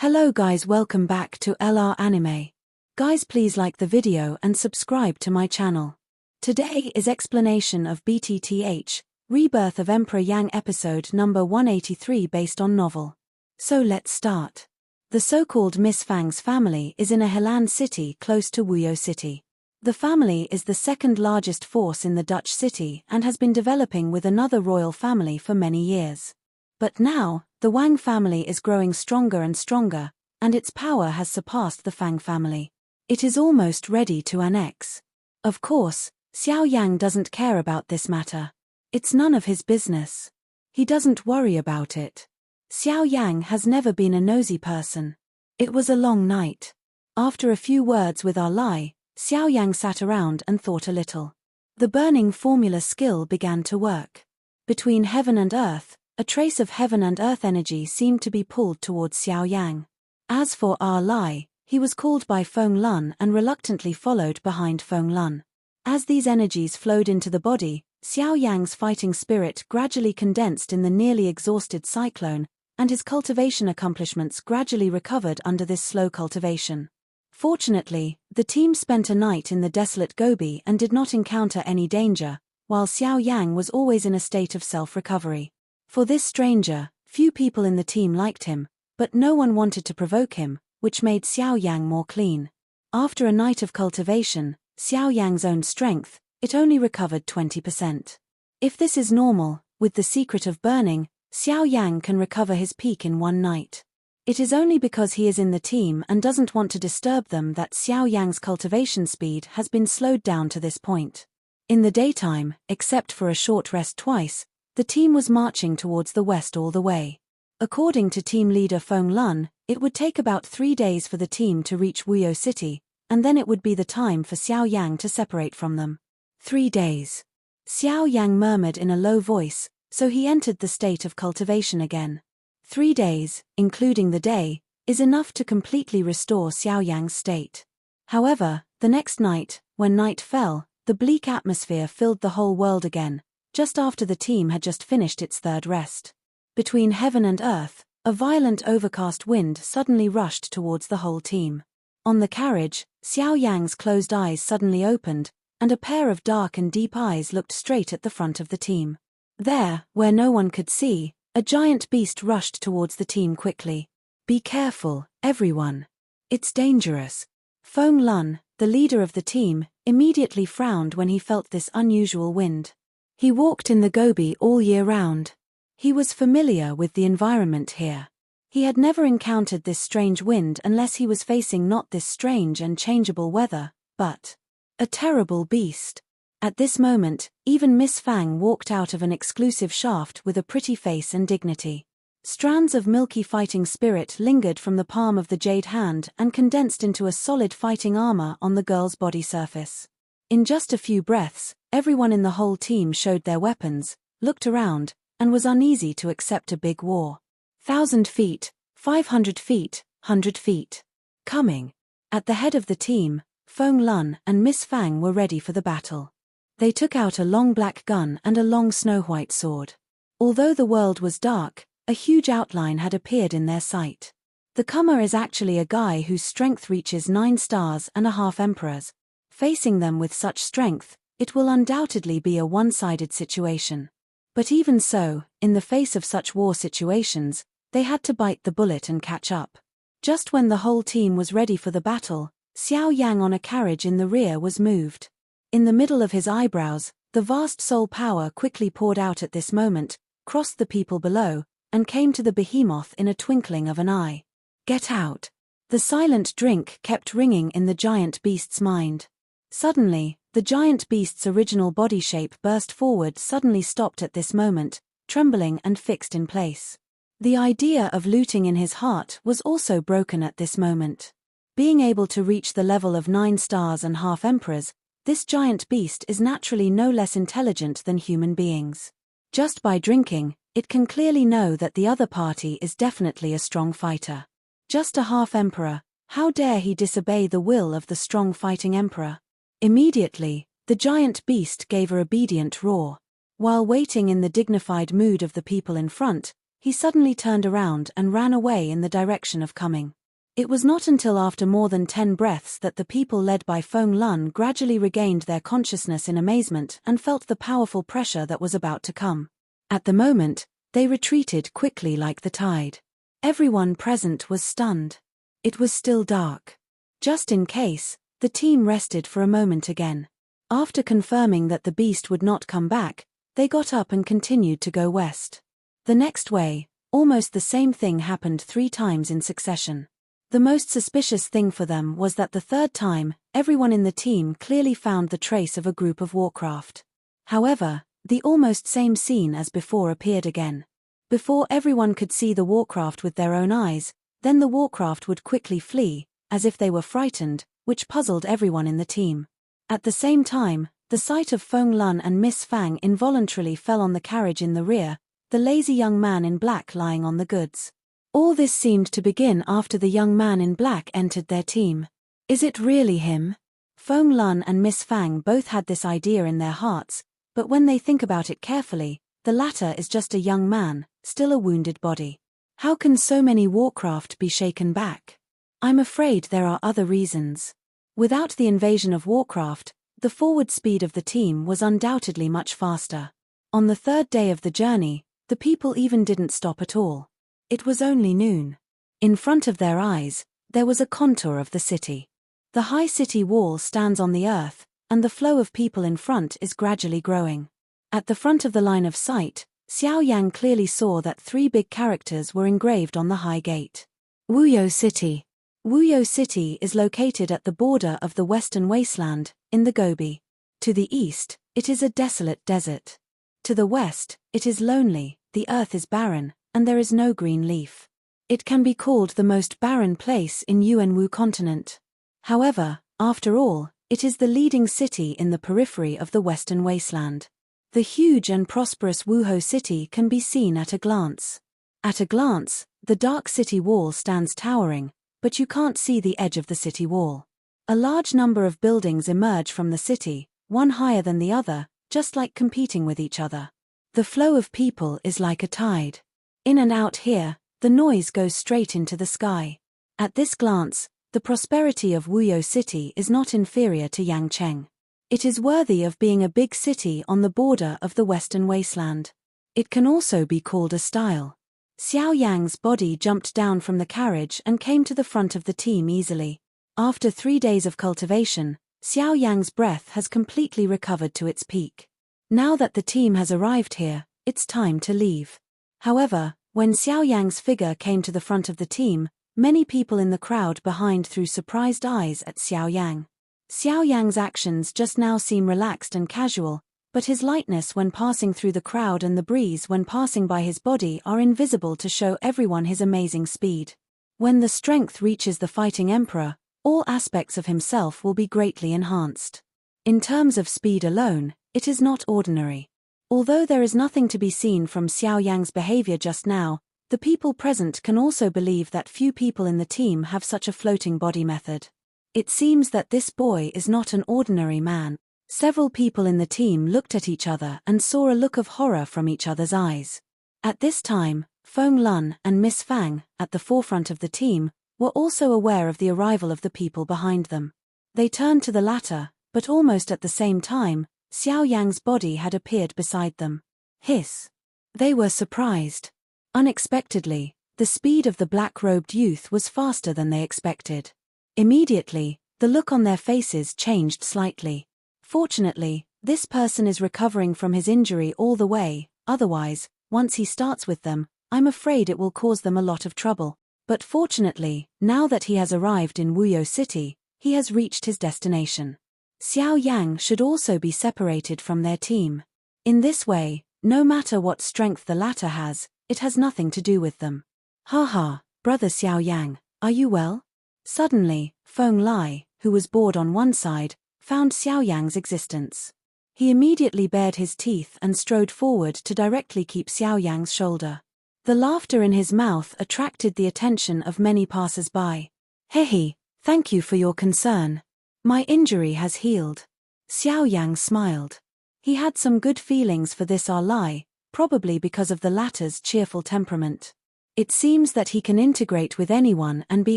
Hello guys, welcome back to LR Anime. Guys, please like the video and subscribe to my channel. Today is explanation of BTTH Rebirth of Emperor Yang episode number 183 based on novel. So let's start. The so-called Miss Fang's family is in a Helan city close to Wuyou City. The family is the second largest force in the Dutch city and has been developing with another royal family for many years. But now, the Wang family is growing stronger and stronger, and its power has surpassed the Fang family. It is almost ready to annex. Of course, Xiao Yan doesn't care about this matter. It's none of his business. He doesn't worry about it. Xiao Yan has never been a nosy person. It was a long night. After a few words with Lai, Xiao Yan sat around and thought a little. The burning formula skill began to work. Between heaven and earth, a trace of heaven and earth energy seemed to be pulled towards Xiao Yan. As for Lai, he was called by Feng Lun and reluctantly followed behind Feng Lun. As these energies flowed into the body, Xiao Yan's fighting spirit gradually condensed in the nearly exhausted cyclone, and his cultivation accomplishments gradually recovered under this slow cultivation. Fortunately, the team spent a night in the desolate Gobi and did not encounter any danger, while Xiao Yan was always in a state of self-recovery. For this stranger, few people in the team liked him, but no one wanted to provoke him, which made Xiao Yan more clean. After a night of cultivation, Xiao Yan's own strength, it only recovered 20%. If this is normal, with the secret of burning, Xiao Yan can recover his peak in one night. It is only because he is in the team and doesn't want to disturb them that Xiao Yan's cultivation speed has been slowed down to this point. In the daytime, except for a short rest twice, the team was marching towards the west all the way. According to team leader Feng Lun, it would take about 3 days for the team to reach Wuyou City, and then it would be the time for Xiao Yan to separate from them. 3 days. Xiao Yan murmured in a low voice, so he entered the state of cultivation again. 3 days, including the day, is enough to completely restore Xiao Yan's state. However, the next night, when night fell, the bleak atmosphere filled the whole world again, just after the team had just finished its third rest. Between heaven and earth, a violent overcast wind suddenly rushed towards the whole team. On the carriage, Xiao Yan's closed eyes suddenly opened, and a pair of dark and deep eyes looked straight at the front of the team. There, where no one could see, a giant beast rushed towards the team quickly. "Be careful, everyone. It's dangerous." Feng Lun, the leader of the team, immediately frowned when he felt this unusual wind. He walked in the Gobi all year round. He was familiar with the environment here. He had never encountered this strange wind unless he was facing not this strange and changeable weather, but a terrible beast. At this moment, even Miss Fang walked out of an exclusive shaft with a pretty face and dignity. Strands of milky fighting spirit lingered from the palm of the jade hand and condensed into a solid fighting armor on the girl's body surface. In just a few breaths, everyone in the whole team showed their weapons, looked around, and was uneasy to accept a big war. 1,000 feet, 500 feet, 100 feet. Coming. At the head of the team, Feng Lun and Miss Fang were ready for the battle. They took out a long black gun and a long snow-white sword. Although the world was dark, a huge outline had appeared in their sight. The comer is actually a guy whose strength reaches 9 stars and a half emperors. Facing them with such strength, it will undoubtedly be a one-sided situation. But even so, in the face of such war situations, they had to bite the bullet and catch up. Just when the whole team was ready for the battle, Xiao Yan on a carriage in the rear was moved. In the middle of his eyebrows, the vast soul power quickly poured out at this moment, crossed the people below, and came to the behemoth in a twinkling of an eye. "Get out!" The silent drink kept ringing in the giant beast's mind. Suddenly, the giant beast's original body shape burst forward, suddenly stopped at this moment, trembling and fixed in place. The idea of looting in his heart was also broken at this moment. Being able to reach the level of 9 stars and half emperors, this giant beast is naturally no less intelligent than human beings. Just by drinking, it can clearly know that the other party is definitely a strong fighter. Just a half emperor, how dare he disobey the will of the strong fighting emperor? Immediately, the giant beast gave a obedient roar. While waiting in the dignified mood of the people in front, he suddenly turned around and ran away in the direction of coming. It was not until after more than 10 breaths that the people led by Feng Lun gradually regained their consciousness in amazement and felt the powerful pressure that was about to come. At the moment, they retreated quickly like the tide. Everyone present was stunned. It was still dark. Just in case, the team rested for a moment again. After confirming that the beast would not come back, they got up and continued to go west. The next way, almost the same thing happened 3 times in succession. The most suspicious thing for them was that the third time, everyone in the team clearly found the trace of a group of warcraft. However, the almost same scene as before appeared again. Before everyone could see the warcraft with their own eyes, then the warcraft would quickly flee, as if they were frightened, which puzzled everyone in the team. At the same time, the sight of Feng Lun and Miss Fang involuntarily fell on the carriage in the rear, the lazy young man in black lying on the goods. All this seemed to begin after the young man in black entered their team. Is it really him? Feng Lun and Miss Fang both had this idea in their hearts, but when they think about it carefully, the latter is just a young man, still a wounded body. How can so many warcraft be shaken back? I'm afraid there are other reasons. Without the invasion of warcraft, the forward speed of the team was undoubtedly much faster. On the 3rd day of the journey, the people even didn't stop at all. It was only noon. In front of their eyes, there was a contour of the city. The high city wall stands on the earth, and the flow of people in front is gradually growing. At the front of the line of sight, Xiao Yan clearly saw that 3 big characters were engraved on the high gate. Wuyou City. Wuyou City is located at the border of the Western Wasteland, in the Gobi. To the east, it is a desolate desert. To the west, it is lonely, the earth is barren, and there is no green leaf. It can be called the most barren place in Yuanwu continent. However, after all, it is the leading city in the periphery of the Western Wasteland. The huge and prosperous Wuyou City can be seen at a glance. At a glance, the dark city wall stands towering, but you can't see the edge of the city wall. A large number of buildings emerge from the city, one higher than the other, just like competing with each other. The flow of people is like a tide. In and out here, the noise goes straight into the sky. At this glance, the prosperity of Wuyou City is not inferior to Yangcheng. It is worthy of being a big city on the border of the Western Wasteland. It can also be called a style. Xiao Yang's body jumped down from the carriage and came to the front of the team easily. After 3 days of cultivation, Xiao Yang's breath has completely recovered to its peak. Now that the team has arrived here, it's time to leave. However, when Xiao Yang's figure came to the front of the team, many people in the crowd behind threw surprised eyes at Xiao Yang. Xiao Yang's actions just now seem relaxed and casual, but his lightness when passing through the crowd and the breeze when passing by his body are invisible to show everyone his amazing speed. When the strength reaches the fighting emperor, all aspects of himself will be greatly enhanced. In terms of speed alone, it is not ordinary. Although there is nothing to be seen from Xiao Yang's behavior just now, the people present can also believe that few people in the team have such a floating body method. It seems that this boy is not an ordinary man. Several people in the team looked at each other and saw a look of horror from each other's eyes. At this time, Feng Lun and Miss Fang, at the forefront of the team, were also aware of the arrival of the people behind them. They turned to the latter, but almost at the same time, Xiao Yang's body had appeared beside them. Hiss! They were surprised. Unexpectedly, the speed of the black-robed youth was faster than they expected. Immediately, the look on their faces changed slightly. Fortunately, this person is recovering from his injury all the way, otherwise, once he starts with them, I'm afraid it will cause them a lot of trouble. But fortunately, now that he has arrived in Wuyou City, he has reached his destination. Xiao Yang should also be separated from their team. In this way, no matter what strength the latter has, it has nothing to do with them. Haha, brother Xiao Yang, are you well? Suddenly, Feng Lai, who was bored on one side, found Xiao Yang's existence. He immediately bared his teeth and strode forward to directly keep Xiao Yang's shoulder. The laughter in his mouth attracted the attention of many passers-by. Hehe, thank you for your concern. My injury has healed. Xiao Yang smiled. He had some good feelings for this Lai, probably because of the latter's cheerful temperament. It seems that he can integrate with anyone and be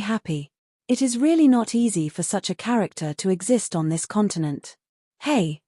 happy. It is really not easy for such a character to exist on this continent. Hey,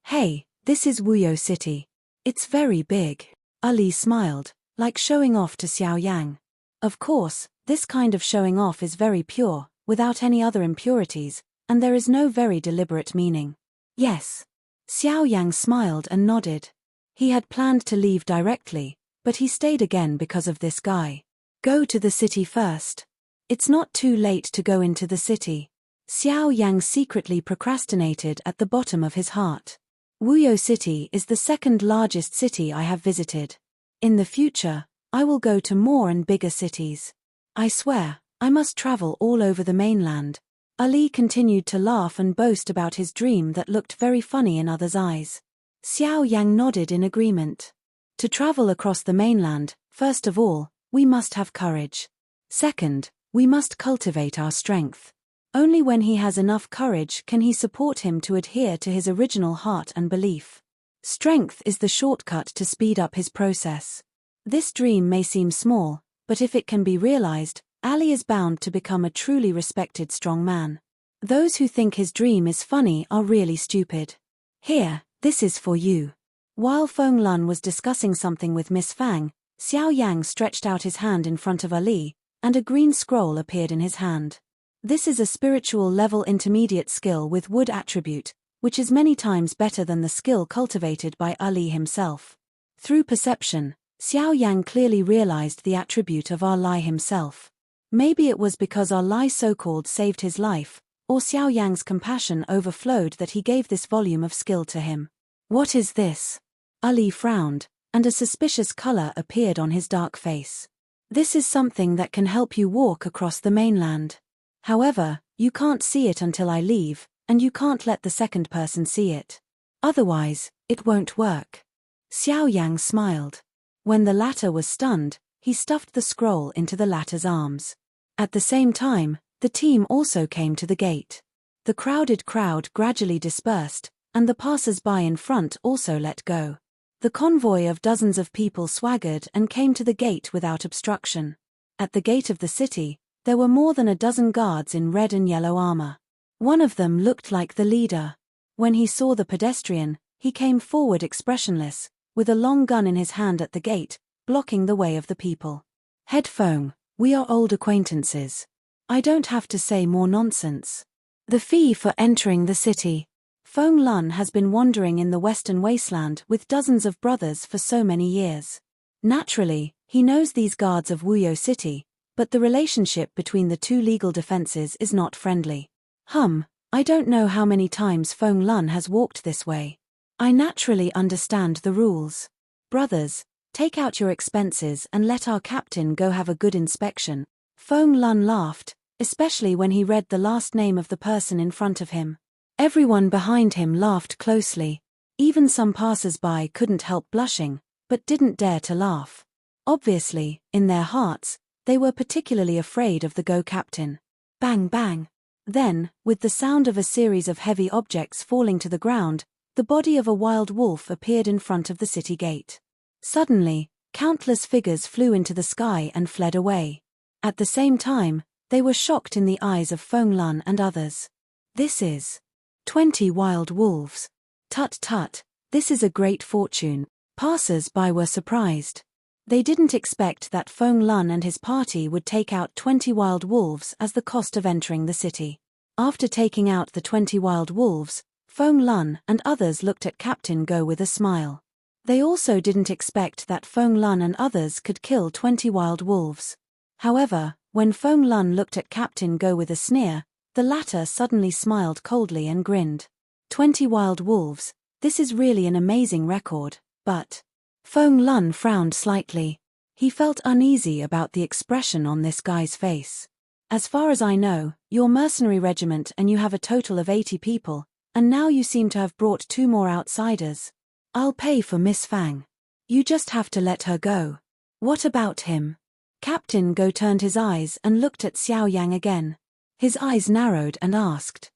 this is Wuyo City. It's very big. Ali smiled, like showing off to Xiao Yang. Of course, this kind of showing off is very pure, without any other impurities, and there is no very deliberate meaning. Yes. Xiao Yang smiled and nodded. He had planned to leave directly, but he stayed again because of this guy. Go to the city first. It's not too late to go into the city. Xiao Yang secretly procrastinated at the bottom of his heart. Wuyo City is the second largest city I have visited. In the future, I will go to more and bigger cities. I swear, I must travel all over the mainland. Ali continued to laugh and boast about his dream that looked very funny in others' eyes. Xiao Yang nodded in agreement. To travel across the mainland, first of all, we must have courage. Second, we must cultivate our strength. Only when he has enough courage can he support him to adhere to his original heart and belief. Strength is the shortcut to speed up his process. This dream may seem small, but if it can be realized, Ali is bound to become a truly respected strong man. Those who think his dream is funny are really stupid. Here, this is for you. While Feng Lun was discussing something with Miss Fang, Xiao Yang stretched out his hand in front of Ali, and a green scroll appeared in his hand. This is a spiritual level intermediate skill with wood attribute, which is many times better than the skill cultivated by Ali himself. Through perception, Xiao Yang clearly realized the attribute of Ali himself. Maybe it was because Ali so-called saved his life, or Xiao Yang's compassion overflowed that he gave this volume of skill to him. What is this? Ali frowned, and a suspicious color appeared on his dark face. This is something that can help you walk across the mainland. However, you can't see it until I leave, and you can't let the second person see it. Otherwise, it won't work. Xiao Yang smiled. When the latter was stunned, he stuffed the scroll into the latter's arms. At the same time, the team also came to the gate. The crowded crowd gradually dispersed, and the passers-by in front also let go. The convoy of dozens of people swaggered and came to the gate without obstruction. At the gate of the city, there were more than a dozen guards in red and yellow armor. One of them looked like the leader. When he saw the pedestrian, he came forward expressionless, with a long gun in his hand at the gate, blocking the way of the people. Head Feng, we are old acquaintances. I don't have to say more nonsense. The fee for entering the city. Feng Lun has been wandering in the western wasteland with dozens of brothers for so many years. Naturally, he knows these guards of Wuyo City, but the relationship between the two legal defenses is not friendly. I don't know how many times Feng Lun has walked this way. I naturally understand the rules. Brothers, take out your expenses and let our captain go have a good inspection. Feng Lun laughed, especially when he read the last name of the person in front of him. Everyone behind him laughed closely. Even some passers-by couldn't help blushing, but didn't dare to laugh. Obviously, in their hearts, they were particularly afraid of the Go captain. Bang bang. Then, with the sound of a series of heavy objects falling to the ground, the body of a wild wolf appeared in front of the city gate. Suddenly, countless figures flew into the sky and fled away. At the same time, they were shocked in the eyes of Feng Lun and others. This is 20 wild wolves. Tut tut, this is a great fortune. Passers-by were surprised. They didn't expect that Feng Lun and his party would take out 20 wild wolves as the cost of entering the city. After taking out the 20 wild wolves, Feng Lun and others looked at Captain Go with a smile. They also didn't expect that Feng Lun and others could kill 20 wild wolves. However, when Feng Lun looked at Captain Go with a sneer, the latter suddenly smiled coldly and grinned. 20 wild wolves, this is really an amazing record, but... Feng Lun frowned slightly. He felt uneasy about the expression on this guy's face. As far as I know, your mercenary regiment and you have a total of 80 people, and now you seem to have brought 2 more outsiders. I'll pay for Miss Fang. You just have to let her go. What about him? Captain Go turned his eyes and looked at Xiao Yang again. His eyes narrowed and asked.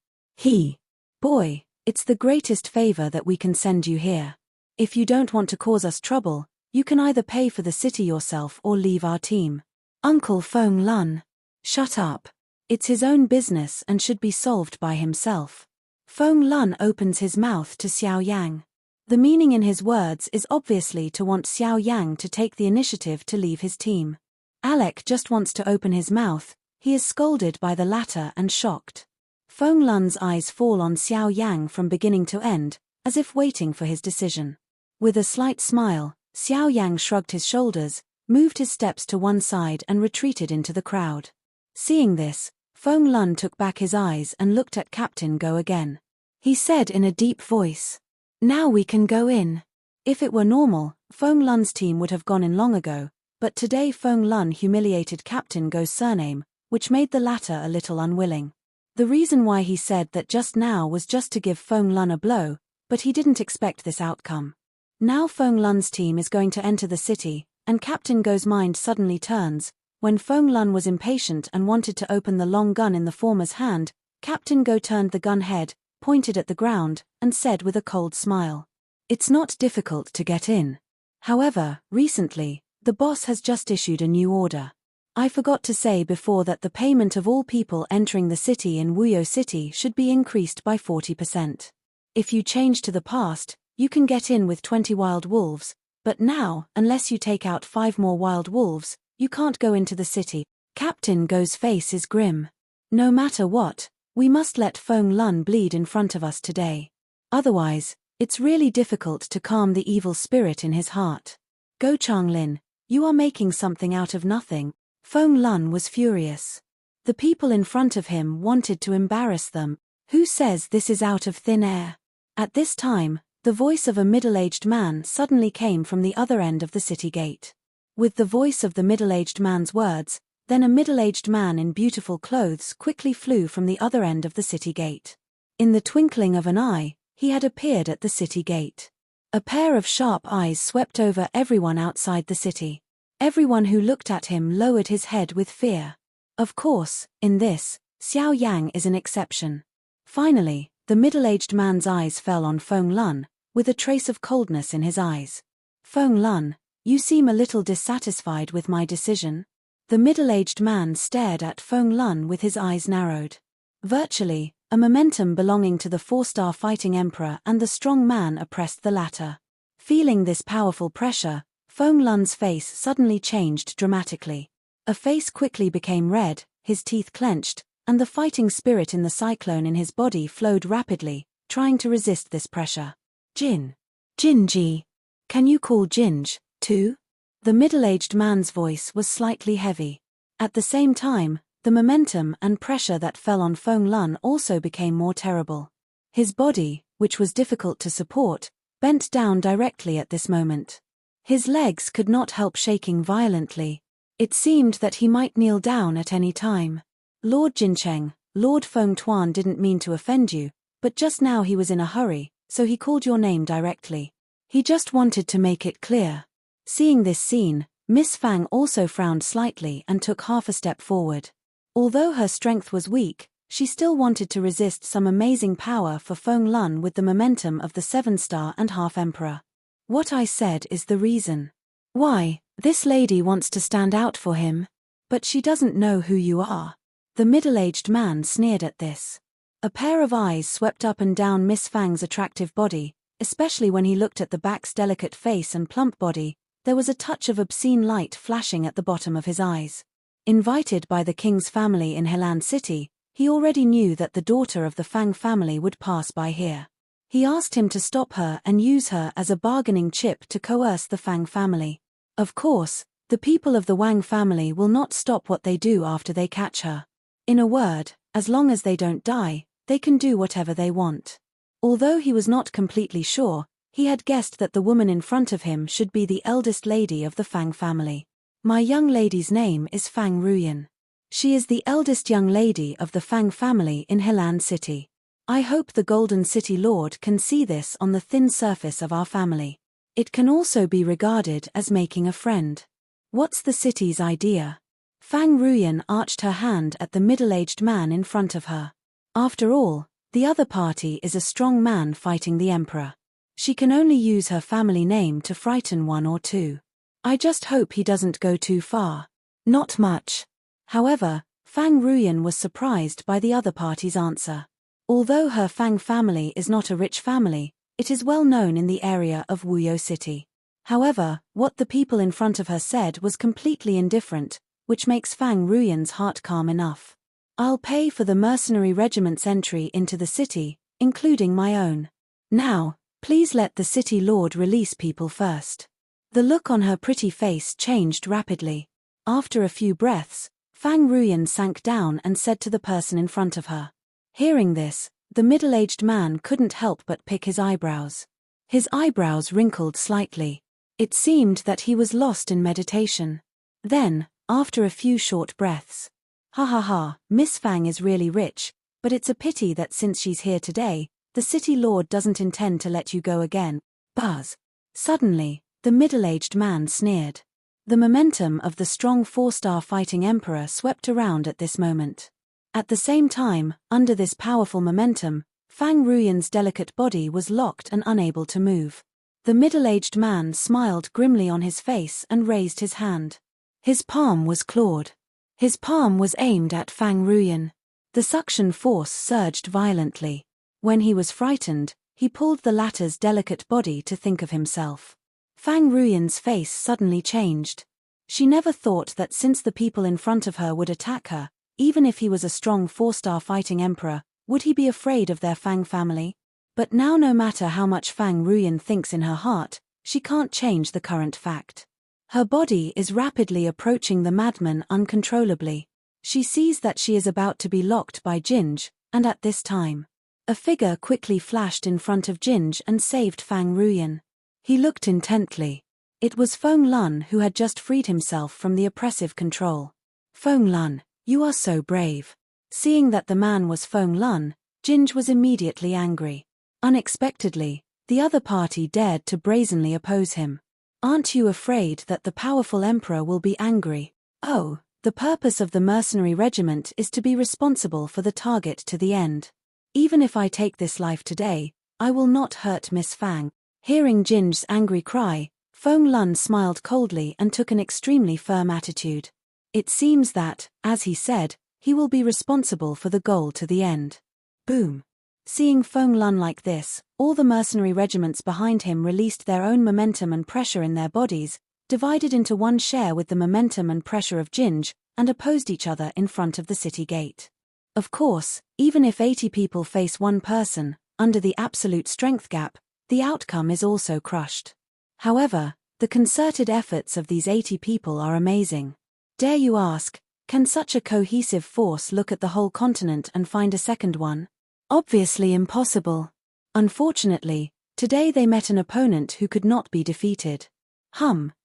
Boy, it's the greatest favor that we can send you here. If you don't want to cause us trouble, You can either pay for the city yourself or leave our team. Uncle Feng Lun. Shut up. It's his own business and should be solved by himself. Feng Lun opens his mouth to Xiao Yang. The meaning in his words is obviously to want Xiao Yang to take the initiative to leave his team. Alec just wants to open his mouth, he is scolded by the latter and shocked. Feng Lun's eyes fall on Xiao Yang from beginning to end, as if waiting for his decision. With a slight smile, Xiao Yang shrugged his shoulders, moved his steps to one side and retreated into the crowd. Seeing this, Feng Lun took back his eyes and looked at Captain Go again. He said in a deep voice, "Now we can go in." If it were normal, Feng Lun's team would have gone in long ago, but today Feng Lun humiliated Captain Go's surname, which made the latter a little unwilling. The reason why he said that just now was just to give Feng Lun a blow, but he didn't expect this outcome. Now Feng Lun's team is going to enter the city, and Captain Go's mind suddenly turns. When Feng Lun was impatient and wanted to open the long gun in the former's hand, Captain Go turned the gun head, pointed at the ground, and said with a cold smile, "It's not difficult to get in. However, recently, the boss has just issued a new order. I forgot to say before that the payment of all people entering the city in Wuyo City should be increased by 40%. If you change to the past, you can get in with 20 wild wolves, but now, unless you take out 5 more wild wolves, you can't go into the city." Captain Go's face is grim. No matter what, we must let Feng Lun bleed in front of us today. Otherwise, it's really difficult to calm the evil spirit in his heart. Go Changlin, you are making something out of nothing. Feng Lun was furious. The people in front of him wanted to embarrass them. Who says this is out of thin air? At this time, the voice of a middle-aged man suddenly came from the other end of the city gate. With the voice of the middle-aged man's words, then a middle-aged man in beautiful clothes quickly flew from the other end of the city gate. In the twinkling of an eye, he had appeared at the city gate. A pair of sharp eyes swept over everyone outside the city. Everyone who looked at him lowered his head with fear. Of course, in this, Xiao Yang is an exception. Finally, the middle-aged man's eyes fell on Feng Lun, with a trace of coldness in his eyes. "Feng Lun, you seem a little dissatisfied with my decision." The middle-aged man stared at Feng Lun with his eyes narrowed. Virtually, a momentum belonging to the 4-star fighting emperor and the strong man oppressed the latter. Feeling this powerful pressure, Feng Lun's face suddenly changed dramatically. A face quickly became red, his teeth clenched, and the fighting spirit in the cyclone in his body flowed rapidly, trying to resist this pressure. Jinji. Can you call Jinj, too?" The middle-aged man's voice was slightly heavy. At the same time, the momentum and pressure that fell on Feng Lun also became more terrible. His body, which was difficult to support, bent down directly at this moment. His legs could not help shaking violently. It seemed that he might kneel down at any time. "Lord Jincheng, Lord Feng Tuan didn't mean to offend you, but just now he was in a hurry, so he called your name directly. He just wanted to make it clear." Seeing this scene, Miss Fang also frowned slightly and took half a step forward. Although her strength was weak, she still wanted to resist some amazing power for Feng Lun with the momentum of the 7-star and half emperor. "What I said is the reason. Why, this lady wants to stand out for him. But she doesn't know who you are." The middle-aged man sneered at this. A pair of eyes swept up and down Miss Fang's attractive body, especially when he looked at the back's delicate face and plump body. There was a touch of obscene light flashing at the bottom of his eyes. Invited by the king's family in Helan City, he already knew that the daughter of the Fang family would pass by here. He asked him to stop her and use her as a bargaining chip to coerce the Fang family. Of course, the people of the Wang family will not stop what they do after they catch her. In a word, as long as they don't die, they can do whatever they want. Although he was not completely sure, he had guessed that the woman in front of him should be the eldest lady of the Fang family. "My young lady's name is Fang Ruyan. She is the eldest young lady of the Fang family in Helan City. I hope the Golden City Lord can see this on the thin surface of our family. It can also be regarded as making a friend. What's the city's idea?" Fang Ruyan arched her hand at the middle-aged man in front of her. After all, the other party is a strong man fighting the emperor. She can only use her family name to frighten one or two. I just hope he doesn't go too far. Not much. However, Fang Ruyan was surprised by the other party's answer. Although her Fang family is not a rich family, it is well known in the area of Wuyou City. However, what the people in front of her said was completely indifferent, which makes Fang Ruyan's heart calm enough. I'll pay for the mercenary regiment's entry into the city, including my own. Now, please let the city lord release people first. The look on her pretty face changed rapidly. After a few breaths, Fang Ruyan sank down and said to the person in front of her. Hearing this, the middle-aged man couldn't help but pick his eyebrows. His eyebrows wrinkled slightly. It seemed that he was lost in meditation. Then, after a few short breaths, "Ha ha ha, Miss Fang is really rich, but it's a pity that since she's here today, the city lord doesn't intend to let you go again." Buzz. Suddenly, the middle-aged man sneered. The momentum of the strong 4-star fighting emperor swept around at this moment. At the same time, under this powerful momentum, Fang Ruyan's delicate body was locked and unable to move. The middle-aged man smiled grimly on his face and raised his hand. His palm was clawed. His palm was aimed at Fang Ruyan. The suction force surged violently. When he was frightened, he pulled the latter's delicate body to think of himself. Fang Ruyan's face suddenly changed. She never thought that since the people in front of her would attack her, even if he was a strong 4-star fighting emperor, would he be afraid of their Fang family? But now no matter how much Fang Ruyan thinks in her heart, she can't change the current fact. Her body is rapidly approaching the madman uncontrollably. She sees that she is about to be locked by Jinj, and at this time, a figure quickly flashed in front of Jinj and saved Fang Ruyan. He looked intently. It was Feng Lun who had just freed himself from the oppressive control. "Feng Lun, you are so brave." Seeing that the man was Feng Lun, Jinj was immediately angry. Unexpectedly, the other party dared to brazenly oppose him. "Aren't you afraid that the powerful emperor will be angry?" "Oh, the purpose of the mercenary regiment is to be responsible for the target to the end. Even if I take this life today, I will not hurt Miss Fang." Hearing Jin's angry cry, Feng Lun smiled coldly and took an extremely firm attitude. It seems that, as he said, he will be responsible for the goal to the end. Boom. Seeing Feng Lun like this, all the mercenary regiments behind him released their own momentum and pressure in their bodies, divided into one share with the momentum and pressure of Jinj, and opposed each other in front of the city gate. Of course, even if 80 people face one person, under the absolute strength gap, the outcome is also crushed. However, the concerted efforts of these 80 people are amazing. Dare you ask, can such a cohesive force look at the whole continent and find a second one? Obviously impossible. Unfortunately, today they met an opponent who could not be defeated.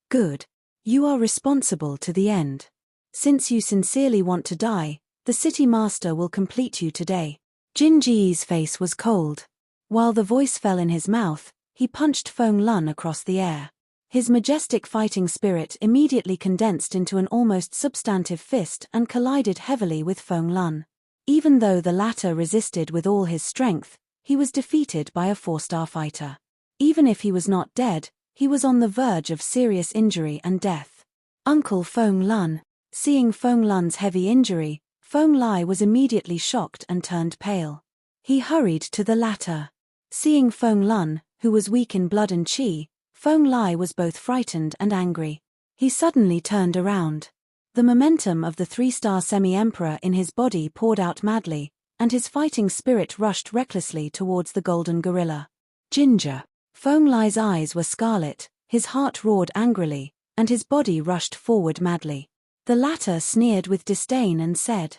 Good. You are responsible to the end. Since you sincerely want to die, the city master will complete you today. Jin Ji's face was cold. While the voice fell in his mouth, he punched Feng Lun across the air. His majestic fighting spirit immediately condensed into an almost substantive fist and collided heavily with Feng Lun. Even though the latter resisted with all his strength, he was defeated by a 4-star fighter. Even if he was not dead, he was on the verge of serious injury and death. Uncle Feng Lun. Seeing Feng Lun's heavy injury, Feng Lai was immediately shocked and turned pale. He hurried to the latter. Seeing Feng Lun, who was weak in blood and qi, Feng Lai was both frightened and angry. He suddenly turned around. The momentum of the 3-star semi-emperor in his body poured out madly, and his fighting spirit rushed recklessly towards the golden gorilla. Ginger. Feng Lai's eyes were scarlet, his heart roared angrily, and his body rushed forward madly. The latter sneered with disdain and said,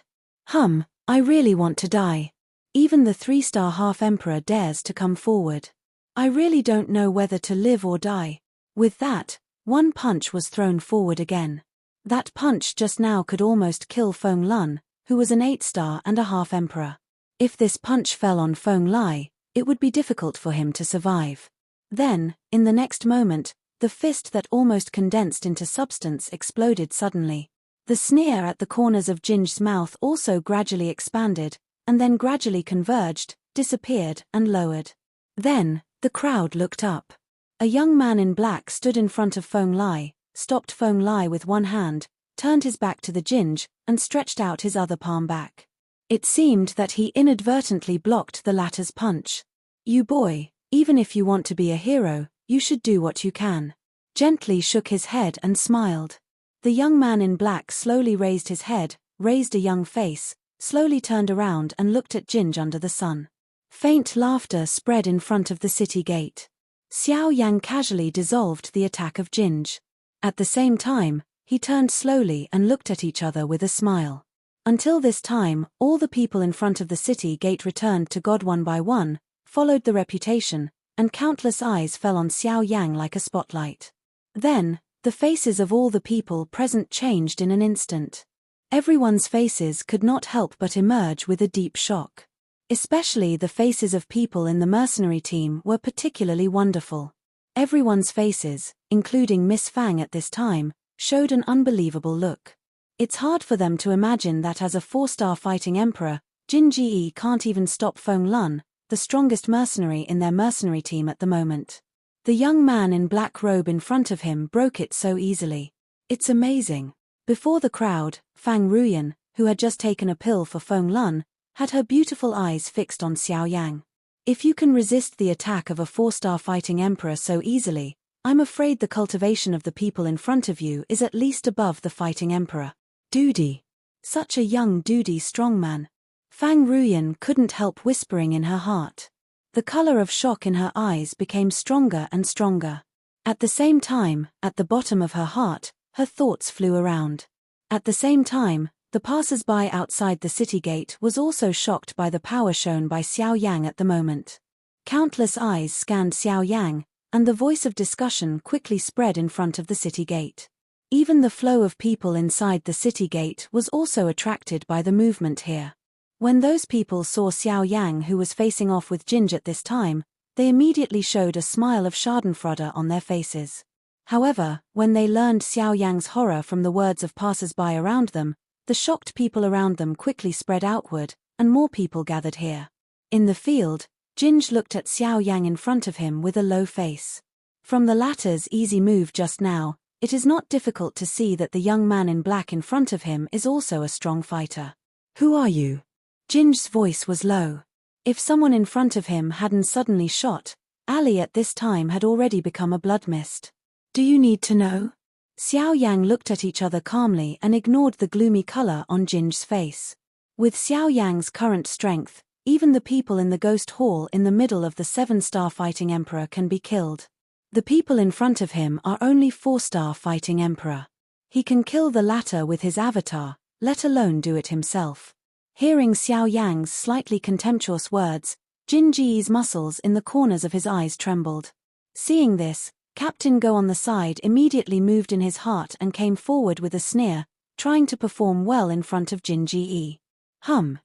I really want to die. Even the 3-star half-emperor dares to come forward. I really don't know whether to live or die." With that, one punch was thrown forward again. That punch just now could almost kill Feng Lun, who was an 8-star and a half-emperor. If this punch fell on Feng Lai, it would be difficult for him to survive. Then, in the next moment, the fist that almost condensed into substance exploded suddenly. The sneer at the corners of Jin's mouth also gradually expanded, and then gradually converged, disappeared and lowered. Then, The crowd looked up. A young man in black stood in front of Feng Lai, stopped Feng Lai with one hand, turned his back to the Jinj, and stretched out his other palm back. It seemed that he inadvertently blocked the latter's punch. "You boy, even if you want to be a hero, you should do what you can." Gently shook his head and smiled. The young man in black slowly raised his head, raised a young face, slowly turned around and looked at Jinj under the sun. Faint laughter spread in front of the city gate. Xiao Yan casually dissolved the attack of Jinj. At the same time, he turned slowly and looked at each other with a smile. Until this time, all the people in front of the city gate returned to God one by one, followed the reputation, and countless eyes fell on Xiao Yang like a spotlight. Then, the faces of all the people present changed in an instant. Everyone's faces could not help but emerge with a deep shock. Especially the faces of people in the mercenary team were particularly wonderful. Everyone's faces, including Miss Fang at this time, showed an unbelievable look. It's hard for them to imagine that as a 4-star fighting emperor, Jin Ji can't even stop Feng Lun, the strongest mercenary in their mercenary team at the moment. The young man in black robe in front of him broke it so easily. It's amazing. Before the crowd, Fang Ruyan, who had just taken a pill for Feng Lun, had her beautiful eyes fixed on Xiao Yang. If you can resist the attack of a 4-star fighting emperor so easily, I'm afraid the cultivation of the people in front of you is at least above the fighting emperor. Doody. Such a young Doody strongman. Fang Ruyan couldn't help whispering in her heart. The color of shock in her eyes became stronger and stronger. At the same time, at the bottom of her heart, her thoughts flew around. At the same time, the passers-by outside the city gate was also shocked by the power shown by Xiao Yang at the moment. Countless eyes scanned Xiao Yang, and the voice of discussion quickly spread in front of the city gate. Even the flow of people inside the city gate was also attracted by the movement here. When those people saw Xiao Yang, who was facing off with Jinj at this time, they immediately showed a smile of schadenfreude on their faces. However, when they learned Xiao Yang's horror from the words of passers-by around them, the shocked people around them quickly spread outward, and more people gathered here. In the field, Jinj looked at Xiao Yang in front of him with a low face. From the latter's easy move just now, it is not difficult to see that the young man in black in front of him is also a strong fighter. "Who are you?" Jinj's voice was low. If someone in front of him hadn't suddenly shot, Ali at this time had already become a blood mist. "Do you need to know?" Xiao Yang looked at each other calmly and ignored the gloomy color on Jinj's face. With Xiao Yang's current strength, even the people in the ghost hall in the middle of the 7-star fighting emperor can be killed. The people in front of him are only 4-star fighting emperor. He can kill the latter with his avatar, let alone do it himself. Hearing Xiao Yang's slightly contemptuous words, Jin Ji's muscles in the corners of his eyes trembled. Seeing this, Captain Go on the side immediately moved in his heart and came forward with a sneer, trying to perform well in front of Jin Ji.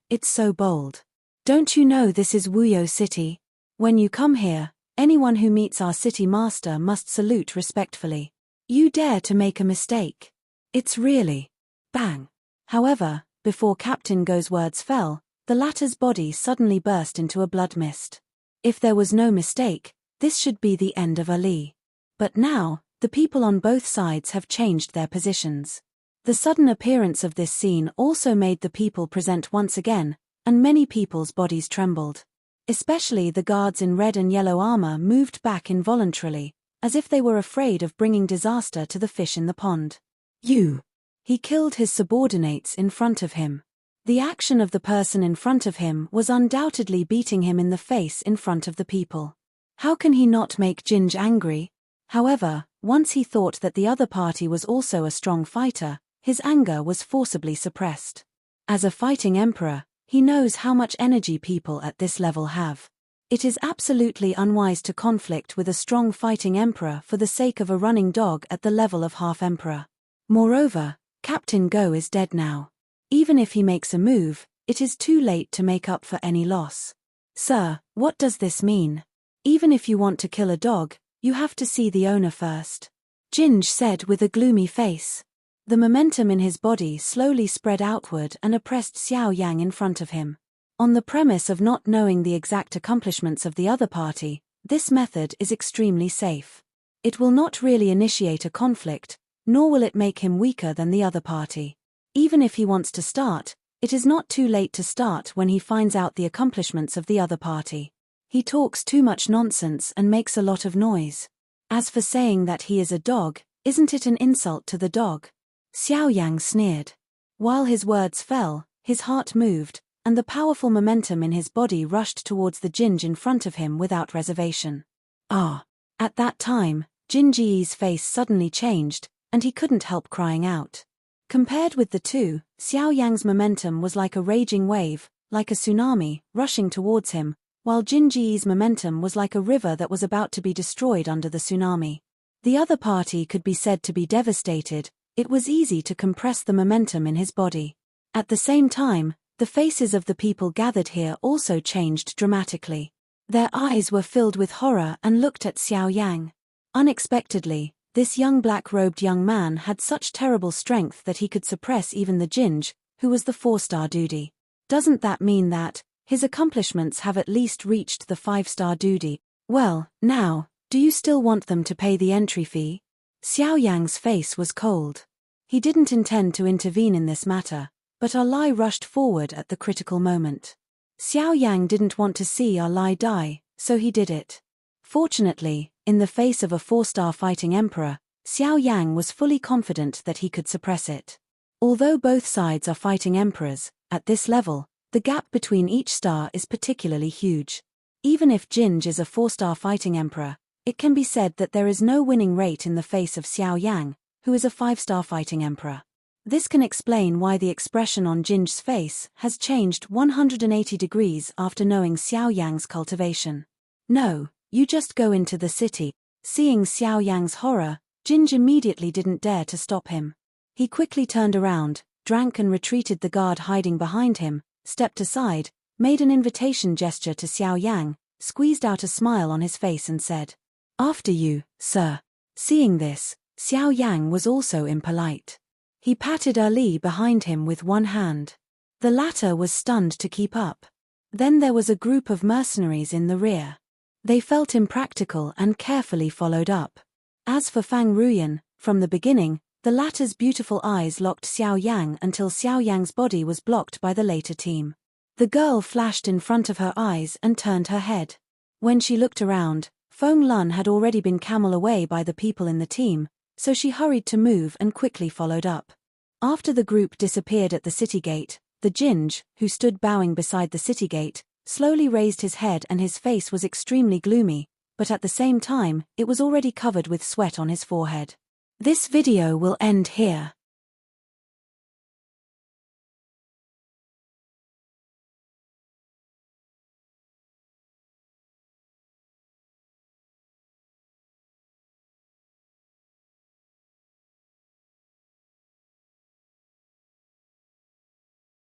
It's so bold. Don't you know this is Wuyo City? When you come here, anyone who meets our city master must salute respectfully. You dare to make a mistake. It's really... Bang. However, before Captain Go's words fell, the latter's body suddenly burst into a blood mist. If there was no mistake, this should be the end of Ali. But now, the people on both sides have changed their positions. The sudden appearance of this scene also made the people present once again, and many people's bodies trembled. Especially the guards in red and yellow armor moved back involuntarily, as if they were afraid of bringing disaster to the fish in the pond. You! He killed his subordinates in front of him. The action of the person in front of him was undoubtedly beating him in the face in front of the people. How can he not make Jinj angry? However, once he thought that the other party was also a strong fighter, his anger was forcibly suppressed. As a fighting emperor, he knows how much energy people at this level have. It is absolutely unwise to conflict with a strong fighting emperor for the sake of a running dog at the level of half-emperor. Moreover, Captain Go is dead now. Even if he makes a move, it is too late to make up for any loss. Sir, what does this mean? Even if you want to kill a dog, you have to see the owner first. Jinj said with a gloomy face. The momentum in his body slowly spread outward and oppressed Xiao Yang in front of him. On the premise of not knowing the exact accomplishments of the other party, this method is extremely safe. It will not really initiate a conflict, nor will it make him weaker than the other party. Even if he wants to start, it is not too late to start when he finds out the accomplishments of the other party. He talks too much nonsense and makes a lot of noise. As for saying that he is a dog, isn't it an insult to the dog? Xiao Yan sneered. While his words fell, his heart moved, and the powerful momentum in his body rushed towards the Jinj in front of him without reservation. Ah! At that time, Jinji's face suddenly changed, and he couldn't help crying out. Compared with the two, Xiao Yan's momentum was like a raging wave, like a tsunami, rushing towards him, while Jinji's momentum was like a river that was about to be destroyed under the tsunami. The other party could be said to be devastated. It was easy to compress the momentum in his body. At the same time, the faces of the people gathered here also changed dramatically. Their eyes were filled with horror and looked at Xiao Yan. Unexpectedly, this young black-robed young man had such terrible strength that he could suppress even the Jinj, who was the 4-star duty. Doesn't that mean that his accomplishments have at least reached the 5-star duty? Well, now, do you still want them to pay the entry fee? Xiao Yan's face was cold. He didn't intend to intervene in this matter, but Erlai rushed forward at the critical moment. Xiao Yan didn't want to see Erlai die, so he did it. Fortunately, in the face of a 4-star fighting emperor, Xiao Yan was fully confident that he could suppress it. Although both sides are fighting emperors, at this level, the gap between each star is particularly huge. Even if Jinj is a 4-star fighting emperor, it can be said that there is no winning rate in the face of Xiao Yan, who is a 5-star fighting emperor. This can explain why the expression on Jinj's face has changed 180 degrees after knowing Xiao Yan's cultivation. No, you just go into the city. Seeing Xiao Yan's horror, Jinj immediately didn't dare to stop him. He quickly turned around, drank and retreated. The guard hiding behind him, stepped aside, made an invitation gesture to Xiao Yan, squeezed out a smile on his face and said, "After you, sir." Seeing this, Xiao Yan was also impolite. He patted Erlai behind him with one hand. The latter was stunned to keep up. Then there was a group of mercenaries in the rear. They felt impractical and carefully followed up. As for Fang Ruyan, from the beginning, the latter's beautiful eyes locked Xiao Yan until Xiao Yan's body was blocked by the later team. The girl flashed in front of her eyes and turned her head. When she looked around, Feng Lun had already been camel away by the people in the team, so she hurried to move and quickly followed up. After the group disappeared at the city gate, the Jinj, who stood bowing beside the city gate, slowly raised his head and his face was extremely gloomy, but at the same time, it was already covered with sweat on his forehead. This video will end here.